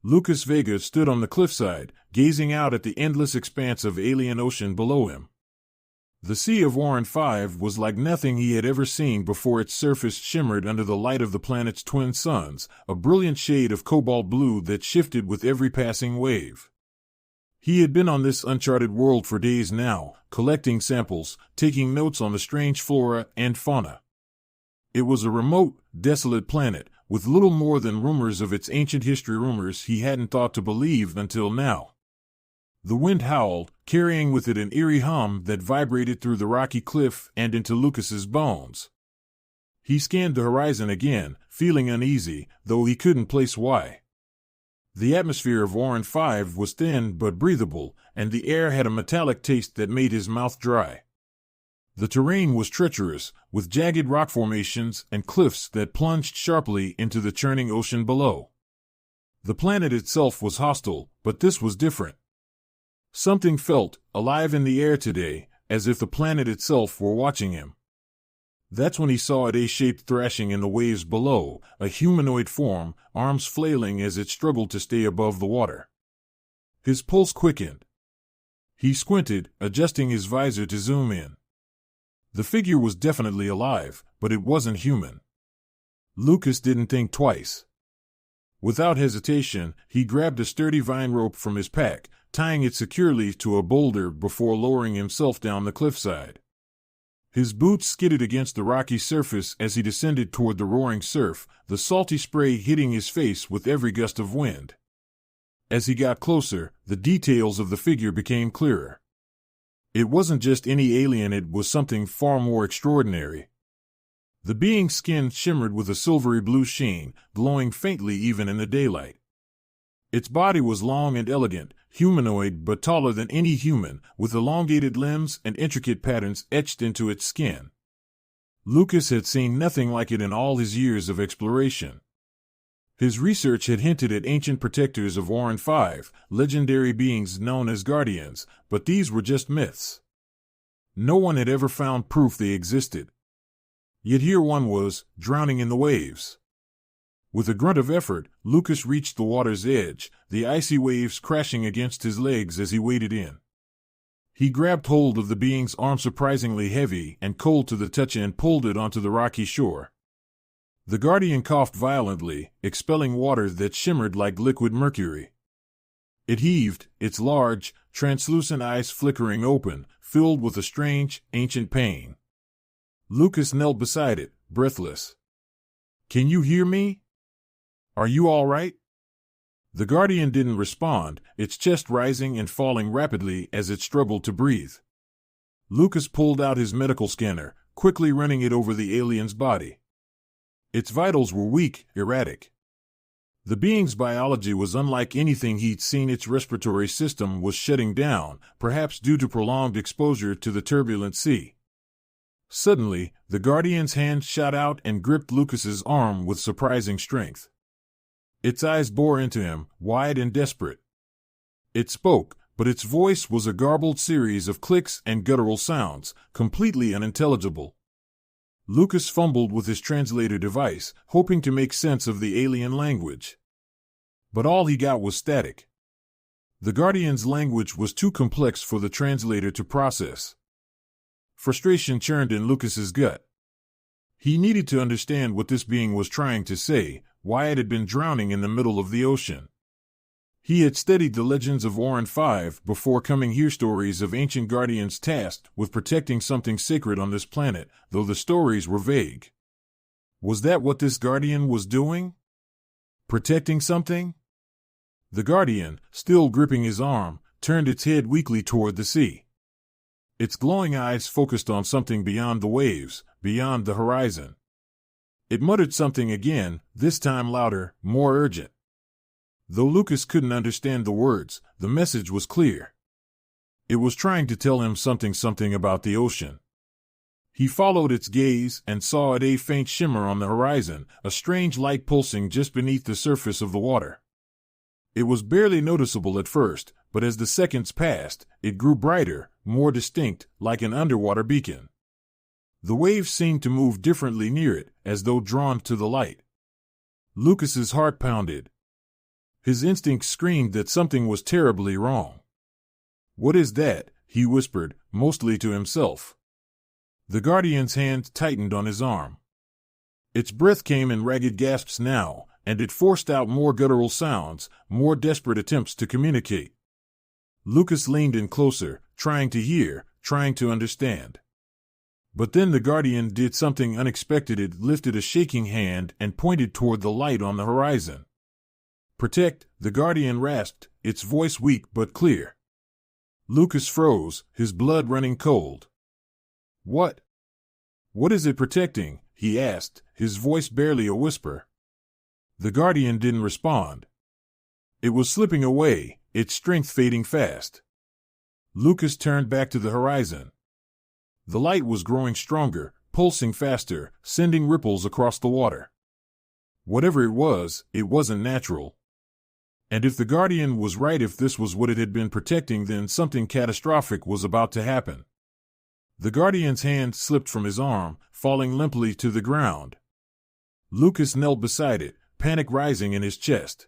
Lucas Vega stood on the cliffside, gazing out at the endless expanse of alien ocean below him. The Sea of Orrin 5 was like nothing he had ever seen before. Its surface shimmered under the light of the planet's twin suns, a brilliant shade of cobalt blue that shifted with every passing wave. He had been on this uncharted world for days now, collecting samples, taking notes on the strange flora and fauna. It was a remote, desolate planet, with little more than rumors of its ancient history, rumors he hadn't thought to believe until now. The wind howled, carrying with it an eerie hum that vibrated through the rocky cliff and into Lucas's bones. He scanned the horizon again, feeling uneasy, though he couldn't place why. The atmosphere of Orrin 5 was thin but breathable, and the air had a metallic taste that made his mouth dry. The terrain was treacherous, with jagged rock formations and cliffs that plunged sharply into the churning ocean below. The planet itself was hostile, but this was different. Something felt alive in the air today, as if the planet itself were watching him. That's when he saw it, a shape thrashing in the waves below, a humanoid form, arms flailing as it struggled to stay above the water. His pulse quickened. He squinted, adjusting his visor to zoom in. The figure was definitely alive, but it wasn't human. Lucas didn't think twice. Without hesitation, he grabbed a sturdy vine rope from his pack, tying it securely to a boulder before lowering himself down the cliffside. His boots skidded against the rocky surface as he descended toward the roaring surf, the salty spray hitting his face with every gust of wind. As he got closer, the details of the figure became clearer. It wasn't just any alien, it was something far more extraordinary. The being's skin shimmered with a silvery blue sheen, glowing faintly even in the daylight. Its body was long and elegant, humanoid but taller than any human, with elongated limbs and intricate patterns etched into its skin. Lucas had seen nothing like it in all his years of exploration. His research had hinted at ancient protectors of Orrin 5, legendary beings known as guardians, but these were just myths. No one had ever found proof they existed. Yet here one was, drowning in the waves. With a grunt of effort, Lucas reached the water's edge, the icy waves crashing against his legs as he waded in. He grabbed hold of the being's arm, surprisingly heavy and cold to the touch, and pulled it onto the rocky shore. The guardian coughed violently, expelling water that shimmered like liquid mercury. It heaved, its large, translucent eyes flickering open, filled with a strange, ancient pain. Lucas knelt beside it, breathless. "Can you hear me? Are you all right?" The guardian didn't respond, its chest rising and falling rapidly as it struggled to breathe. Lucas pulled out his medical scanner, quickly running it over the alien's body. Its vitals were weak, erratic. The being's biology was unlike anything he'd seen. Its respiratory system was shutting down, perhaps due to prolonged exposure to the turbulent sea. Suddenly, the guardian's hand shot out and gripped Lucas's arm with surprising strength. Its eyes bore into him, wide and desperate. It spoke, but its voice was a garbled series of clicks and guttural sounds, completely unintelligible. Lucas fumbled with his translator device, hoping to make sense of the alien language. But all he got was static. The Guardian's language was too complex for the translator to process. Frustration churned in Lucas's gut. He needed to understand what this being was trying to say, why it had been drowning in the middle of the ocean. He had studied the legends of Orrin 5 before coming here, stories of ancient guardians tasked with protecting something sacred on this planet, though the stories were vague. Was that what this guardian was doing? Protecting something? The guardian, still gripping his arm, turned its head weakly toward the sea. Its glowing eyes focused on something beyond the waves, beyond the horizon. It muttered something again, this time louder, more urgent. Though Lucas couldn't understand the words, the message was clear. It was trying to tell him something about the ocean. He followed its gaze and saw a faint shimmer on the horizon, a strange light pulsing just beneath the surface of the water. It was barely noticeable at first, but as the seconds passed, it grew brighter, more distinct, like an underwater beacon. The waves seemed to move differently near it, as though drawn to the light. Lucas's heart pounded. His instincts screamed that something was terribly wrong. "What is that?" he whispered, mostly to himself. The Guardian's hand tightened on his arm. Its breath came in ragged gasps now, and it forced out more guttural sounds, more desperate attempts to communicate. Lucas leaned in closer, trying to hear, trying to understand. But then the Guardian did something unexpected. It lifted a shaking hand and pointed toward the light on the horizon. "Protect," the Guardian rasped, its voice weak but clear. Lucas froze, his blood running cold. "What? What is it protecting?" he asked, his voice barely a whisper. The Guardian didn't respond. It was slipping away, its strength fading fast. Lucas turned back to the horizon. The light was growing stronger, pulsing faster, sending ripples across the water. Whatever it wasn't natural. And if the Guardian was right, if this was what it had been protecting, then something catastrophic was about to happen. The Guardian's hand slipped from his arm, falling limply to the ground. Lucas knelt beside it, panic rising in his chest.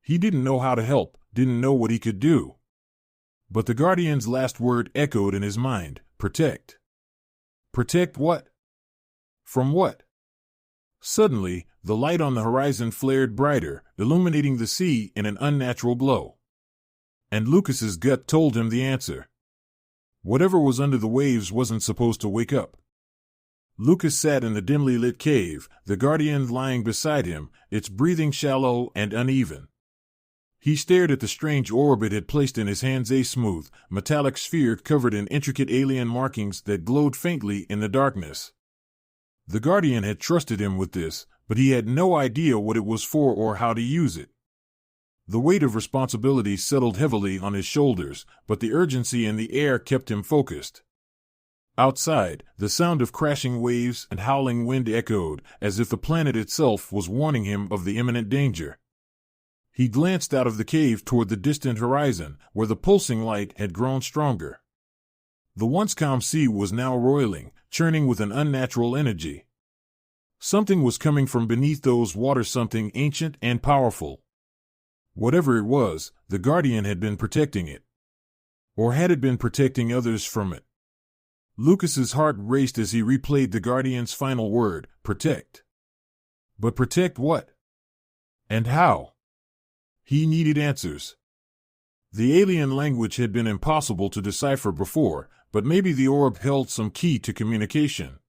He didn't know how to help, didn't know what he could do. But the Guardian's last word echoed in his mind: protect. Protect what? From what? Suddenly, the light on the horizon flared brighter, illuminating the sea in an unnatural glow. And Lucas's gut told him the answer. Whatever was under the waves wasn't supposed to wake up. Lucas sat in the dimly lit cave, the Guardian lying beside him, its breathing shallow and uneven. He stared at the strange orb it had placed in his hands, a smooth, metallic sphere covered in intricate alien markings that glowed faintly in the darkness. The Guardian had trusted him with this, but he had no idea what it was for or how to use it. The weight of responsibility settled heavily on his shoulders, but the urgency in the air kept him focused. Outside, the sound of crashing waves and howling wind echoed, as if the planet itself was warning him of the imminent danger. He glanced out of the cave toward the distant horizon, where the pulsing light had grown stronger. The once calm sea was now roiling, churning with an unnatural energy. Something was coming from beneath those waters, something ancient and powerful. Whatever it was, the Guardian had been protecting it. Or had it been protecting others from it? Lucas's heart raced as he replayed the Guardian's final word, protect. But protect what? And how? He needed answers. The alien language had been impossible to decipher before, but maybe the orb held some key to communication.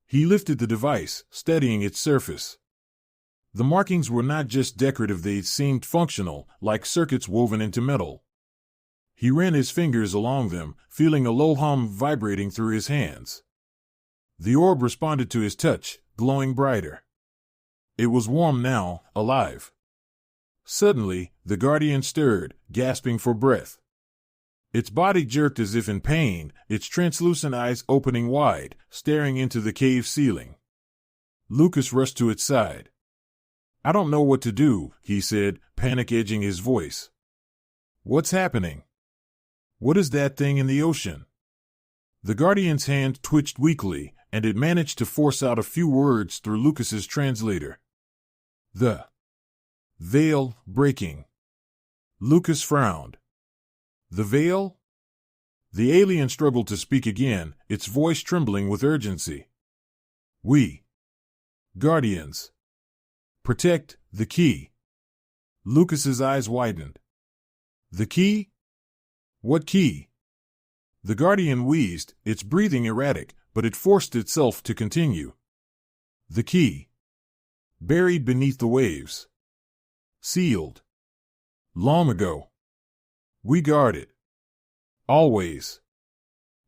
He lifted the device, steadying its surface. The markings were not just decorative, they seemed functional, like circuits woven into metal. He ran his fingers along them, feeling a low hum vibrating through his hands. The orb responded to his touch, glowing brighter. It was warm now, alive. Suddenly, the Guardian stirred, gasping for breath. Its body jerked as if in pain, its translucent eyes opening wide, staring into the cave ceiling. Lucas rushed to its side. "I don't know what to do," he said, panic edging his voice. "What's happening? What is that thing in the ocean?" The Guardian's hand twitched weakly, and it managed to force out a few words through Lucas's translator. "The veil breaking." Lucas frowned. "The veil?" The alien struggled to speak again, its voice trembling with urgency. "We Guardians protect the key." Lucas's eyes widened. "The key? What key?" The Guardian wheezed, its breathing erratic, but it forced itself to continue. "The key. Buried beneath the waves. Sealed. Long ago. We guard it. Always."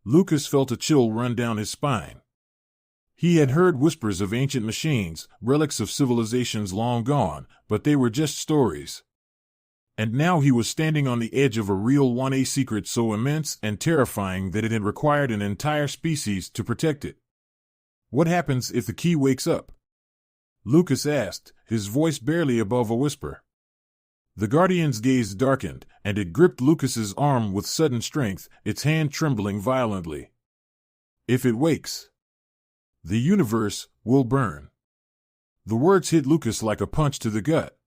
Lucas felt a chill run down his spine. He had heard whispers of ancient machines, relics of civilizations long gone, but they were just stories. And now he was standing on the edge of a real one, a secret so immense and terrifying that it had required an entire species to protect it. "What happens if the key wakes up?" Lucas asked, his voice barely above a whisper. The Guardian's gaze darkened, and it gripped Lucas's arm with sudden strength, its hand trembling violently. "If it wakes, the universe will burn." The words hit Lucas like a punch to the gut.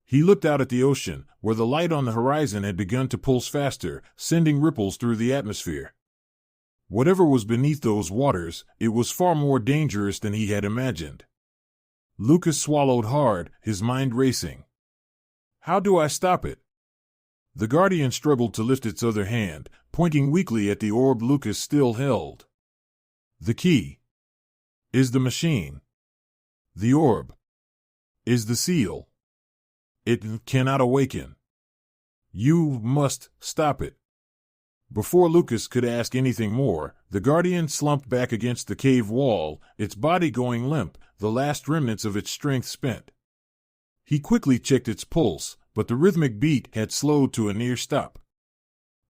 He looked out at the ocean, where the light on the horizon had begun to pulse faster, sending ripples through the atmosphere. Whatever was beneath those waters, it was far more dangerous than he had imagined. Lucas swallowed hard, his mind racing. How do I stop it? The Guardian struggled to lift its other hand, pointing weakly at the orb Lucas still held. The key is the machine. The orb is the seal. It cannot awaken. You must stop it. Before Lucas could ask anything more, the Guardian slumped back against the cave wall, its body going limp, the last remnants of its strength spent. He quickly checked its pulse, but the rhythmic beat had slowed to a near stop.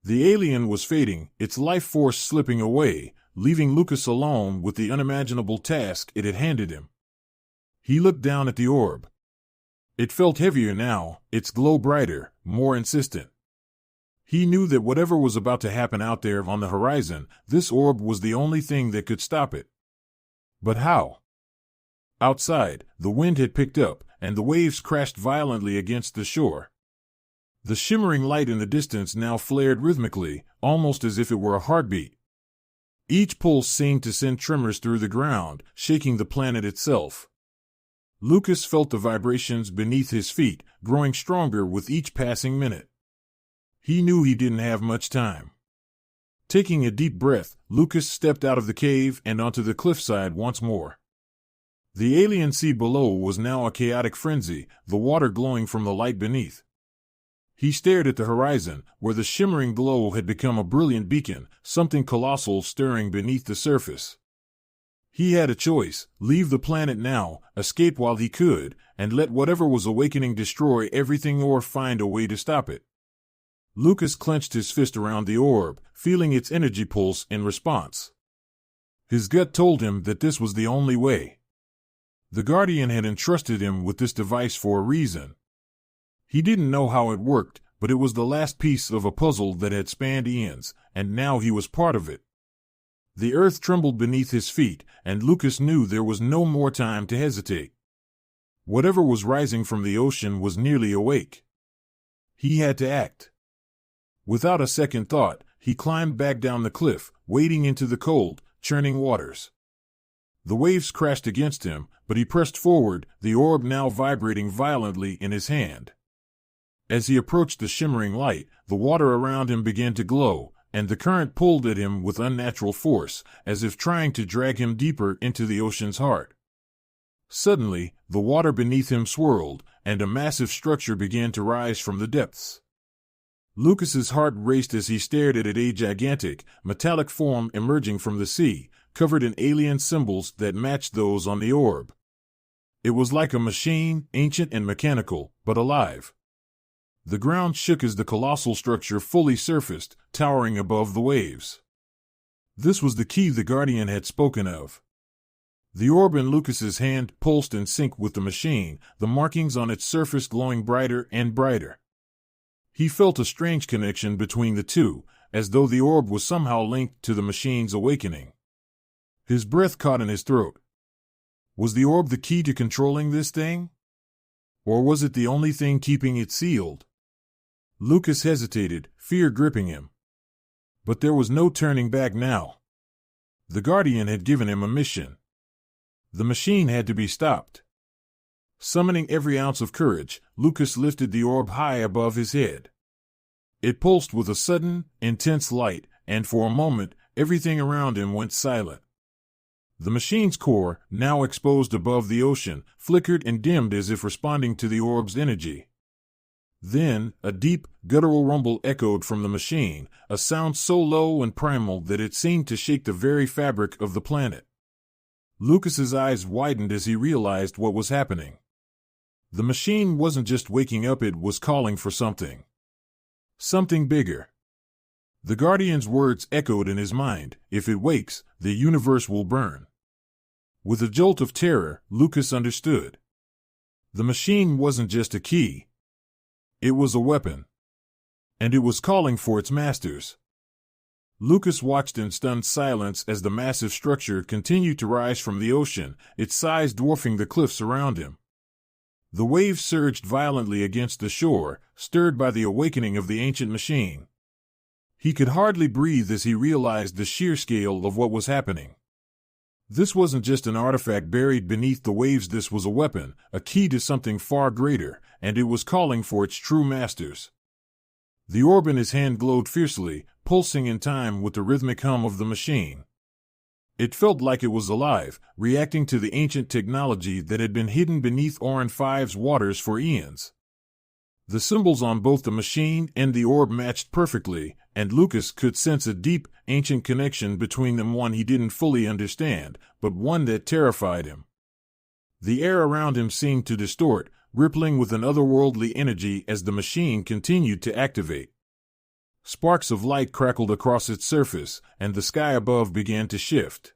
The alien was fading, its life force slipping away, leaving Lucas alone with the unimaginable task it had handed him. He looked down at the orb. It felt heavier now, its glow brighter, more insistent. He knew that whatever was about to happen out there on the horizon, this orb was the only thing that could stop it. But how? Outside, the wind had picked up, and the waves crashed violently against the shore. The shimmering light in the distance now flared rhythmically, almost as if it were a heartbeat. Each pulse seemed to send tremors through the ground, shaking the planet itself. Lucas felt the vibrations beneath his feet, growing stronger with each passing minute. He knew he didn't have much time. Taking a deep breath, Lucas stepped out of the cave and onto the cliffside once more. The alien sea below was now a chaotic frenzy, the water glowing from the light beneath. He stared at the horizon, where the shimmering glow had become a brilliant beacon, something colossal stirring beneath the surface. He had a choice: leave the planet now, escape while he could, and let whatever was awakening destroy everything, or find a way to stop it. Lucas clenched his fist around the orb, feeling its energy pulse in response. His gut told him that this was the only way. The Guardian had entrusted him with this device for a reason. He didn't know how it worked, but it was the last piece of a puzzle that had spanned eons, and now he was part of it. The earth trembled beneath his feet, and Lucas knew there was no more time to hesitate. Whatever was rising from the ocean was nearly awake. He had to act. Without a second thought, he climbed back down the cliff, wading into the cold, churning waters. The waves crashed against him, but he pressed forward, the orb now vibrating violently in his hand. As he approached the shimmering light, the water around him began to glow, and the current pulled at him with unnatural force, as if trying to drag him deeper into the ocean's heart. Suddenly, the water beneath him swirled, and a massive structure began to rise from the depths. Lucas's heart raced as he stared at it, a gigantic, metallic form emerging from the sea, covered in alien symbols that matched those on the orb. It was like a machine, ancient and mechanical, but alive. The ground shook as the colossal structure fully surfaced, towering above the waves. This was the key the Guardian had spoken of. The orb in Lucas's hand pulsed in sync with the machine, the markings on its surface glowing brighter and brighter. He felt a strange connection between the two, as though the orb was somehow linked to the machine's awakening. His breath caught in his throat. Was the orb the key to controlling this thing? Or was it the only thing keeping it sealed? Lucas hesitated, fear gripping him. But there was no turning back now. The Guardian had given him a mission. The machine had to be stopped. Summoning every ounce of courage, Lucas lifted the orb high above his head. It pulsed with a sudden, intense light, and for a moment, everything around him went silent. The machine's core, now exposed above the ocean, flickered and dimmed as if responding to the orb's energy. Then, a deep, guttural rumble echoed from the machine, a sound so low and primal that it seemed to shake the very fabric of the planet. Lucas's eyes widened as he realized what was happening. The machine wasn't just waking up, it was calling for something. Something bigger. The Guardian's words echoed in his mind: if it wakes, the universe will burn. With a jolt of terror, Lucas understood. The machine wasn't just a key. It was a weapon. And it was calling for its masters. Lucas watched in stunned silence as the massive structure continued to rise from the ocean, its size dwarfing the cliffs around him. The waves surged violently against the shore, stirred by the awakening of the ancient machine. He could hardly breathe as he realized the sheer scale of what was happening. This wasn't just an artifact buried beneath the waves, this was a weapon, a key to something far greater, and it was calling for its true masters. The orb in his hand glowed fiercely, pulsing in time with the rhythmic hum of the machine. It felt like it was alive, reacting to the ancient technology that had been hidden beneath Orin 5's waters for eons. The symbols on both the machine and the orb matched perfectly, and Lucas could sense a deep, ancient connection between them, one he didn't fully understand, but one that terrified him. The air around him seemed to distort, rippling with an otherworldly energy as the machine continued to activate. Sparks of light crackled across its surface, and the sky above began to shift.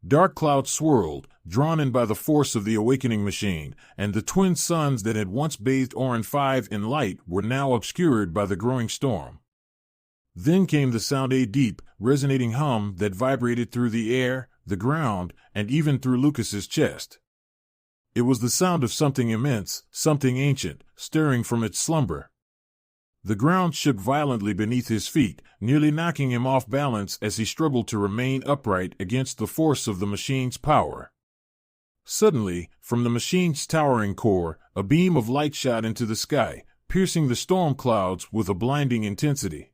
Dark clouds swirled, drawn in by the force of the awakening machine, and the twin suns that had once bathed Orin 5 in light were now obscured by the growing storm. Then came the sound, a deep, resonating hum that vibrated through the air, the ground, and even through Lucas's chest. It was the sound of something immense, something ancient, stirring from its slumber. The ground shook violently beneath his feet, nearly knocking him off balance as he struggled to remain upright against the force of the machine's power. Suddenly, from the machine's towering core, a beam of light shot into the sky, piercing the storm clouds with a blinding intensity.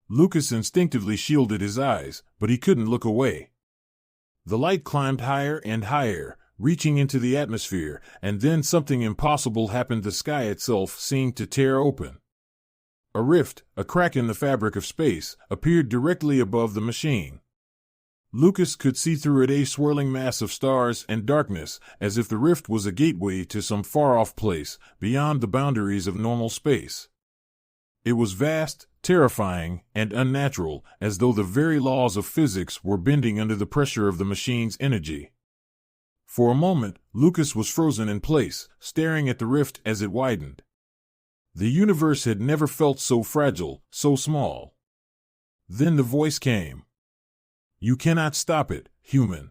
Lucas instinctively shielded his eyes, but he couldn't look away. The light climbed higher and higher, reaching into the atmosphere, and then something impossible happened. The sky itself seemed to tear open. A rift, a crack in the fabric of space, appeared directly above the machine. Lucas could see through it a swirling mass of stars and darkness, as if the rift was a gateway to some far-off place, beyond the boundaries of normal space. It was vast, terrifying, and unnatural, as though the very laws of physics were bending under the pressure of the machine's energy. For a moment, Lucas was frozen in place, staring at the rift as it widened. The universe had never felt so fragile, so small. Then the voice came. "You cannot stop it, human."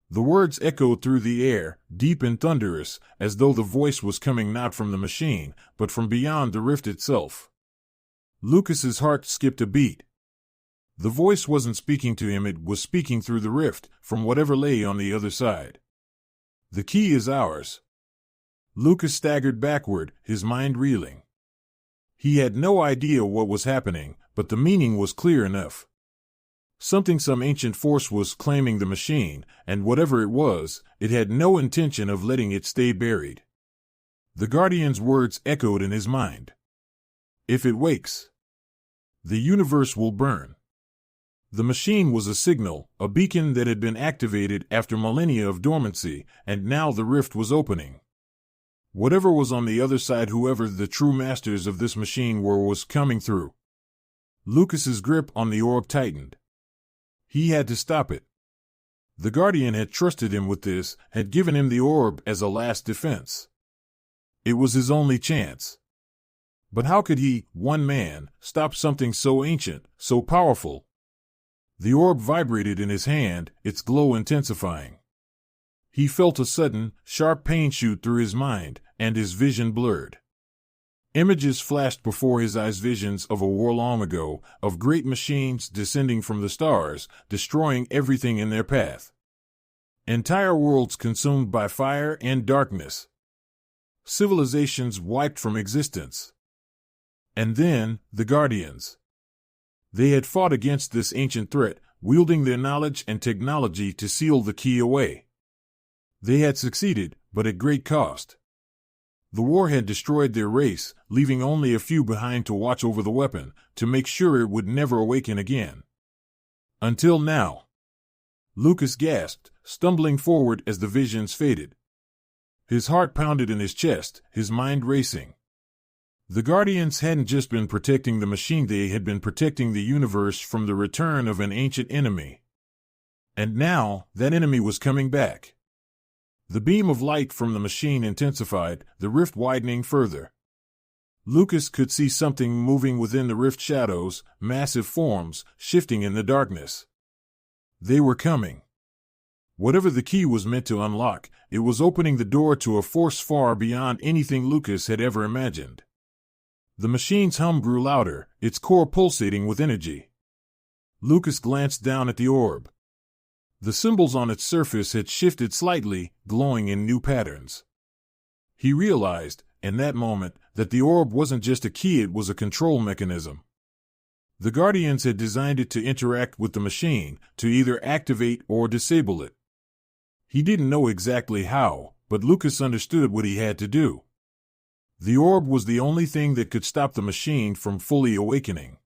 The words echoed through the air, deep and thunderous, as though the voice was coming not from the machine, but from beyond the rift itself. Lucas's heart skipped a beat. The voice wasn't speaking to him, it was speaking through the rift, from whatever lay on the other side. "The key is ours." Lucas staggered backward, his mind reeling. He had no idea what was happening, but the meaning was clear enough. Some ancient force was claiming the machine, and whatever it was, it had no intention of letting it stay buried. The Guardian's words echoed in his mind. "If it wakes, the universe will burn." The machine was a signal, a beacon that had been activated after millennia of dormancy, and now the rift was opening. Whatever was on the other side, whoever the true masters of this machine were, was coming through. Lucas's grip on the orb tightened. He had to stop it. The Guardian had trusted him with this, had given him the orb as a last defense. It was his only chance. But how could he, one man, stop something so ancient, so powerful? The orb vibrated in his hand, its glow intensifying. He felt a sudden, sharp pain shoot through his mind, and his vision blurred. Images flashed before his eyes, visions of a war long ago, of great machines descending from the stars, destroying everything in their path. Entire worlds consumed by fire and darkness. Civilizations wiped from existence. And then, the Guardians. They had fought against this ancient threat, wielding their knowledge and technology to seal the key away. They had succeeded, but at great cost. The war had destroyed their race, leaving only a few behind to watch over the weapon, to make sure it would never awaken again. Until now. Lucas gasped, stumbling forward as the visions faded. His heart pounded in his chest, his mind racing. The Guardians hadn't just been protecting the machine, they had been protecting the universe from the return of an ancient enemy. And now, that enemy was coming back. The beam of light from the machine intensified, the rift widening further. Lucas could see something moving within the rift shadows, massive forms, shifting in the darkness. They were coming. Whatever the key was meant to unlock, it was opening the door to a force far beyond anything Lucas had ever imagined. The machine's hum grew louder, its core pulsating with energy. Lucas glanced down at the orb. The symbols on its surface had shifted slightly, glowing in new patterns. He realized, in that moment, that the orb wasn't just a key, it was a control mechanism. The Guardians had designed it to interact with the machine, to either activate or disable it. He didn't know exactly how, but Lucas understood what he had to do. The orb was the only thing that could stop the machine from fully awakening.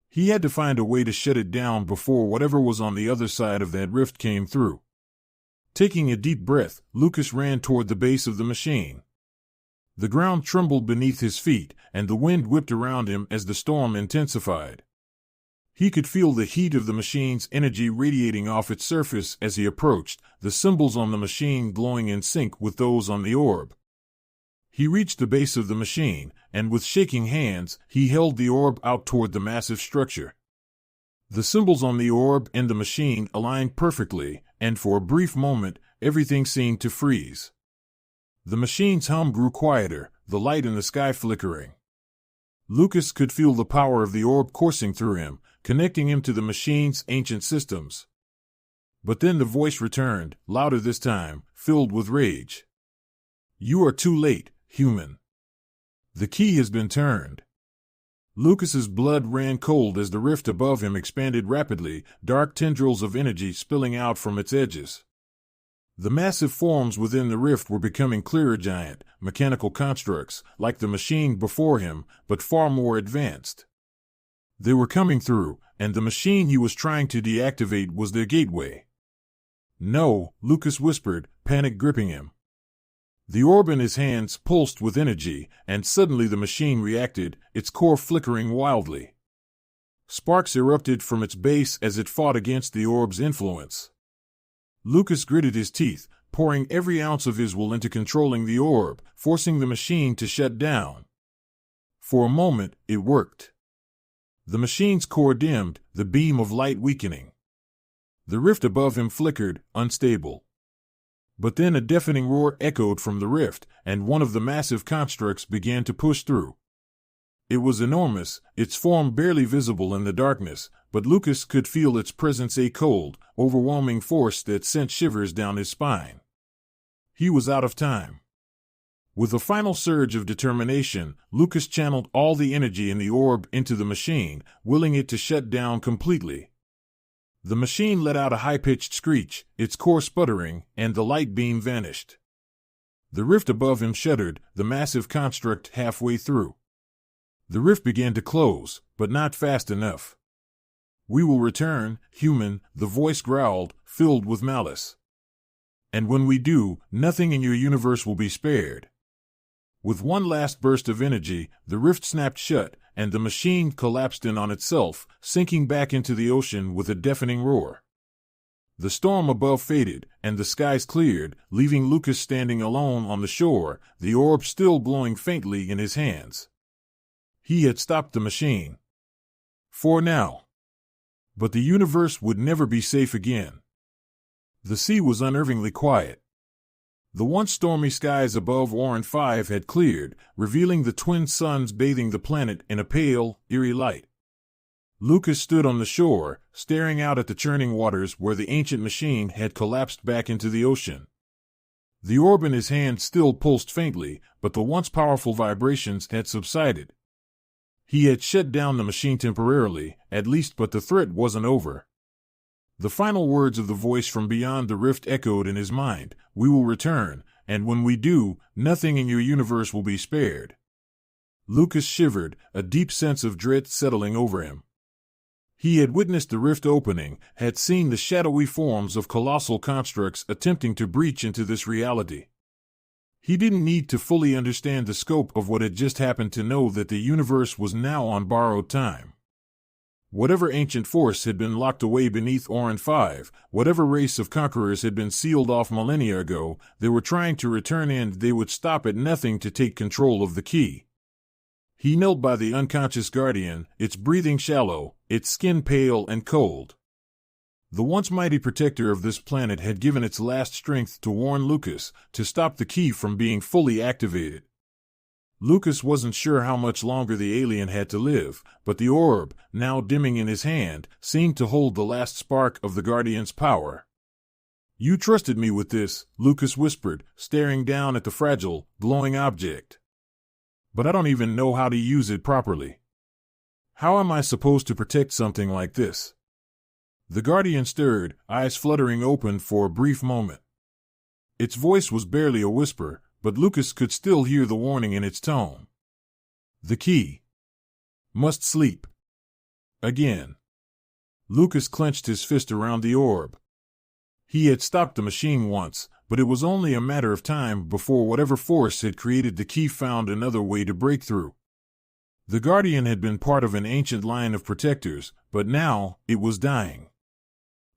He had to find a way to shut it down before whatever was on the other side of that rift came through. Taking a deep breath, Lucas ran toward the base of the machine. The ground trembled beneath his feet, and the wind whipped around him as the storm intensified. He could feel the heat of the machine's energy radiating off its surface as he approached, the symbols on the machine glowing in sync with those on the orb. He reached the base of the machine, and with shaking hands, he held the orb out toward the massive structure. The symbols on the orb and the machine aligned perfectly, and for a brief moment, everything seemed to freeze. The machine's hum grew quieter, the light in the sky flickering. Lucas could feel the power of the orb coursing through him, connecting him to the machine's ancient systems. But then the voice returned, louder this time, filled with rage. "You are too late, human. The key has been turned." Lucas's blood ran cold as the rift above him expanded rapidly, dark tendrils of energy spilling out from its edges. The massive forms within the rift were becoming clearer, giant, mechanical constructs, like the machine before him, but far more advanced. They were coming through, and the machine he was trying to deactivate was their gateway. "No," Lucas whispered, panic gripping him. The orb in his hands pulsed with energy, and suddenly the machine reacted, its core flickering wildly. Sparks erupted from its base as it fought against the orb's influence. Lucas gritted his teeth, pouring every ounce of his will into controlling the orb, forcing the machine to shut down. For a moment, it worked. The machine's core dimmed, the beam of light weakening. The rift above him flickered, unstable. But then a deafening roar echoed from the rift, and one of the massive constructs began to push through. It was enormous, its form barely visible in the darkness, but Lucas could feel its presence, a cold, overwhelming force that sent shivers down his spine. He was out of time. With a final surge of determination, Lucas channeled all the energy in the orb into the machine, willing it to shut down completely. The machine let out a high-pitched screech, its core sputtering, and the light beam vanished. The rift above him shuddered, the massive construct halfway through. The rift began to close, but not fast enough. "We will return, human," the voice growled, filled with malice. "And when we do, nothing in your universe will be spared." With one last burst of energy, the rift snapped shut, and the machine collapsed in on itself, sinking back into the ocean with a deafening roar. The storm above faded, and the skies cleared, leaving Lucas standing alone on the shore, the orb still glowing faintly in his hands. He had stopped the machine. For now. But the universe would never be safe again. The sea was unnervingly quiet. The once stormy skies above Orrin 5 had cleared, revealing the twin suns bathing the planet in a pale, eerie light. Lucas stood on the shore, staring out at the churning waters where the ancient machine had collapsed back into the ocean. The orb in his hand still pulsed faintly, but the once powerful vibrations had subsided. He had shut down the machine temporarily, at least, but the threat wasn't over. The final words of the voice from beyond the rift echoed in his mind, "We will return, and when we do, nothing in your universe will be spared." Lucas shivered, a deep sense of dread settling over him. He had witnessed the rift opening, had seen the shadowy forms of colossal constructs attempting to breach into this reality. He didn't need to fully understand the scope of what had just happened to know that the universe was now on borrowed time. Whatever ancient force had been locked away beneath Orrin 5, whatever race of conquerors had been sealed off millennia ago, they were trying to return, and they would stop at nothing to take control of the key. He knelt by the unconscious guardian, its breathing shallow, its skin pale and cold. The once mighty protector of this planet had given its last strength to warn Lucas to stop the key from being fully activated. Lucas wasn't sure how much longer the alien had to live, but the orb, now dimming in his hand, seemed to hold the last spark of the Guardian's power. "You trusted me with this," Lucas whispered, staring down at the fragile, glowing object. "But I don't even know how to use it properly. How am I supposed to protect something like this?" The Guardian stirred, eyes fluttering open for a brief moment. Its voice was barely a whisper, but Lucas could still hear the warning in its tone. "The key. Must sleep. Again." Lucas clenched his fist around the orb. He had stopped the machine once, but it was only a matter of time before whatever force had created the key found another way to break through. The Guardian had been part of an ancient line of protectors, but now it was dying.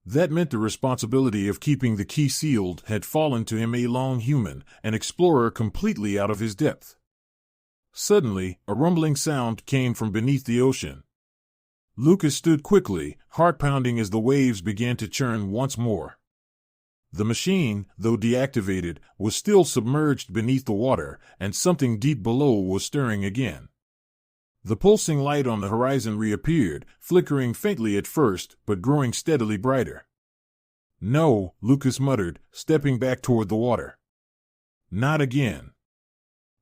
That meant the responsibility of keeping the key sealed had fallen to him, a lone human, an explorer completely out of his depth. Suddenly, a rumbling sound came from beneath the ocean. Lucas stood quickly, heart pounding as the waves began to churn once more. The machine, though deactivated, was still submerged beneath the water, and something deep below was stirring again. The pulsing light on the horizon reappeared, flickering faintly at first, but growing steadily brighter. "No," Lucas muttered, stepping back toward the water. "Not again."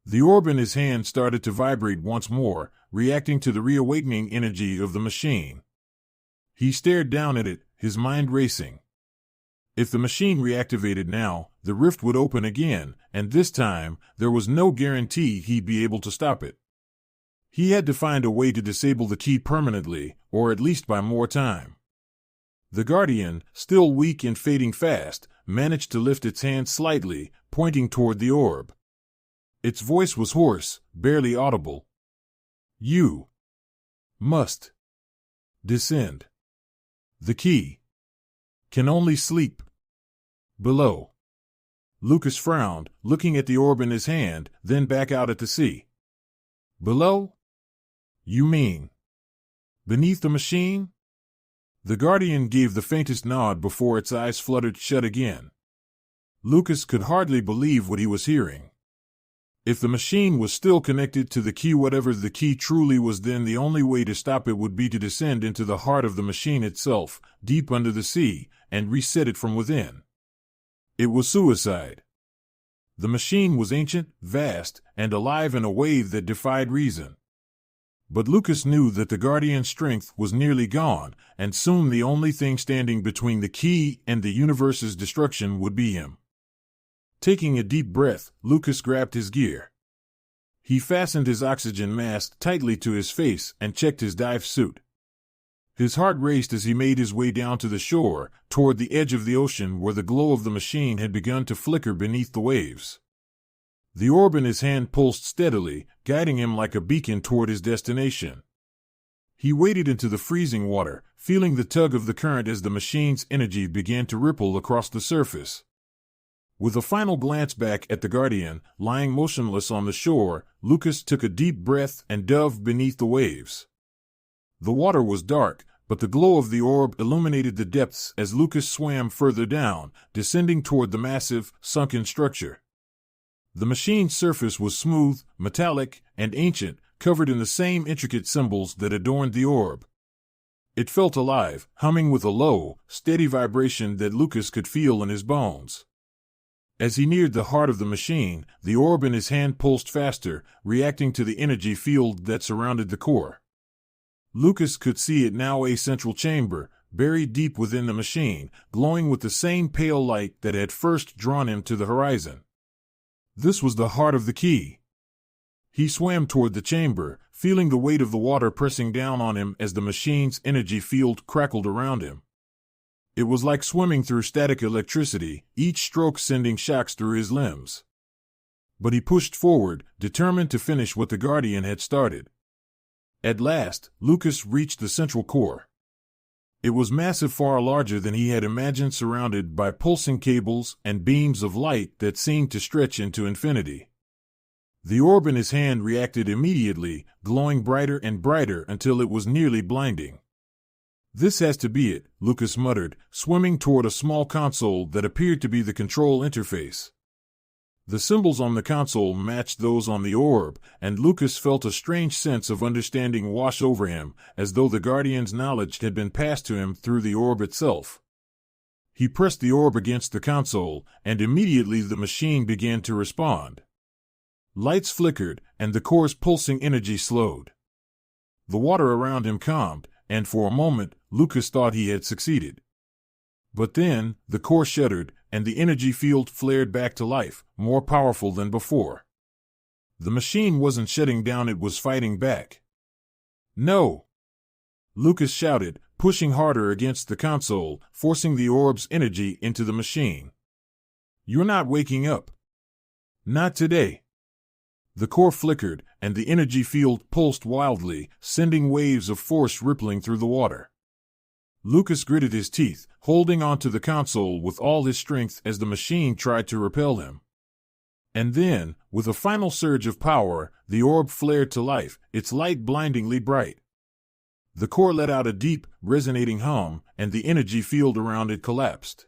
The orb in his hand started to vibrate once more, reacting to the reawakening energy of the machine. He stared down at it, his mind racing. If the machine reactivated now, the rift would open again, and this time, there was no guarantee he'd be able to stop it. He had to find a way to disable the key permanently, or at least buy more time. The Guardian, still weak and fading fast, managed to lift its hand slightly, pointing toward the orb. Its voice was hoarse, barely audible. "You must descend. The key can only sleep below." Lucas frowned, looking at the orb in his hand, then back out at the sea. "Below? You mean beneath the machine?" The Guardian gave the faintest nod before its eyes fluttered shut again. Lucas could hardly believe what he was hearing. If the machine was still connected to the key, whatever the key truly was, then the only way to stop it would be to descend into the heart of the machine itself, deep under the sea, and reset it from within. It was suicide. The machine was ancient, vast, and alive in a way that defied reason. But Lucas knew that the Guardian's strength was nearly gone, and soon the only thing standing between the key and the universe's destruction would be him. Taking a deep breath, Lucas grabbed his gear. He fastened his oxygen mask tightly to his face and checked his dive suit. His heart raced as he made his way down to the shore, toward the edge of the ocean where the glow of the machine had begun to flicker beneath the waves. The orb in his hand pulsed steadily, guiding him like a beacon toward his destination. He waded into the freezing water, feeling the tug of the current as the machine's energy began to ripple across the surface. With a final glance back at the Guardian, lying motionless on the shore, Lucas took a deep breath and dove beneath the waves. The water was dark, but the glow of the orb illuminated the depths as Lucas swam further down, descending toward the massive, sunken structure. The machine's surface was smooth, metallic, and ancient, covered in the same intricate symbols that adorned the orb. It felt alive, humming with a low, steady vibration that Lucas could feel in his bones. As he neared the heart of the machine, the orb in his hand pulsed faster, reacting to the energy field that surrounded the core. Lucas could see it now, a central chamber, buried deep within the machine, glowing with the same pale light that had first drawn him to the horizon. This was the heart of the key. He swam toward the chamber, feeling the weight of the water pressing down on him as the machine's energy field crackled around him. It was like swimming through static electricity, each stroke sending shocks through his limbs. But he pushed forward, determined to finish what the Guardian had started. At last, Lucas reached the central core. It was massive, far larger than he had imagined, surrounded by pulsing cables and beams of light that seemed to stretch into infinity. The orb in his hand reacted immediately, glowing brighter and brighter until it was nearly blinding. This has to be it, Lucas muttered, swimming toward a small console that appeared to be the control interface. The symbols on the console matched those on the orb, and Lucas felt a strange sense of understanding wash over him, as though the Guardian's knowledge had been passed to him through the orb itself. He pressed the orb against the console, and immediately the machine began to respond. Lights flickered, and the core's pulsing energy slowed. The water around him calmed, and for a moment, Lucas thought he had succeeded. But then, the core shuddered, and the energy field flared back to life, more powerful than before. The machine wasn't shutting down, it was fighting back. "No!" Lucas shouted, pushing harder against the console, forcing the orb's energy into the machine. "You're not waking up. Not today." The core flickered, and the energy field pulsed wildly, sending waves of force rippling through the water. Lucas gritted his teeth, holding onto the console with all his strength as the machine tried to repel him. And then, with a final surge of power, the orb flared to life, its light blindingly bright. The core let out a deep, resonating hum, and the energy field around it collapsed.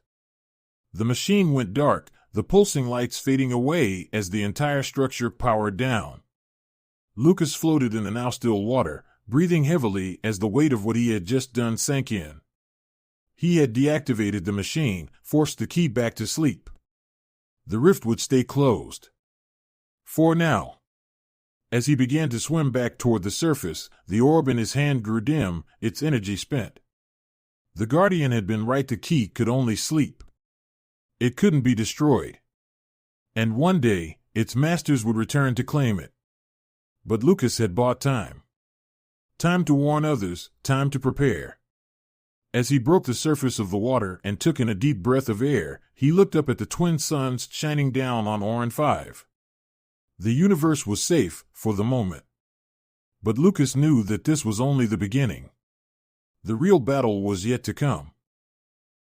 The machine went dark, the pulsing lights fading away as the entire structure powered down. Lucas floated in the now still water, breathing heavily as the weight of what he had just done sank in. He had deactivated the machine, forced the key back to sleep. The rift would stay closed. For now. As he began to swim back toward the surface, the orb in his hand grew dim, its energy spent. The Guardian had been right, the key could only sleep. It couldn't be destroyed. And one day, its masters would return to claim it. But Lucas had bought time. Time to warn others, time to prepare. As he broke the surface of the water and took in a deep breath of air, he looked up at the twin suns shining down on Orrin 5. The universe was safe, for the moment. But Lucas knew that this was only the beginning. The real battle was yet to come.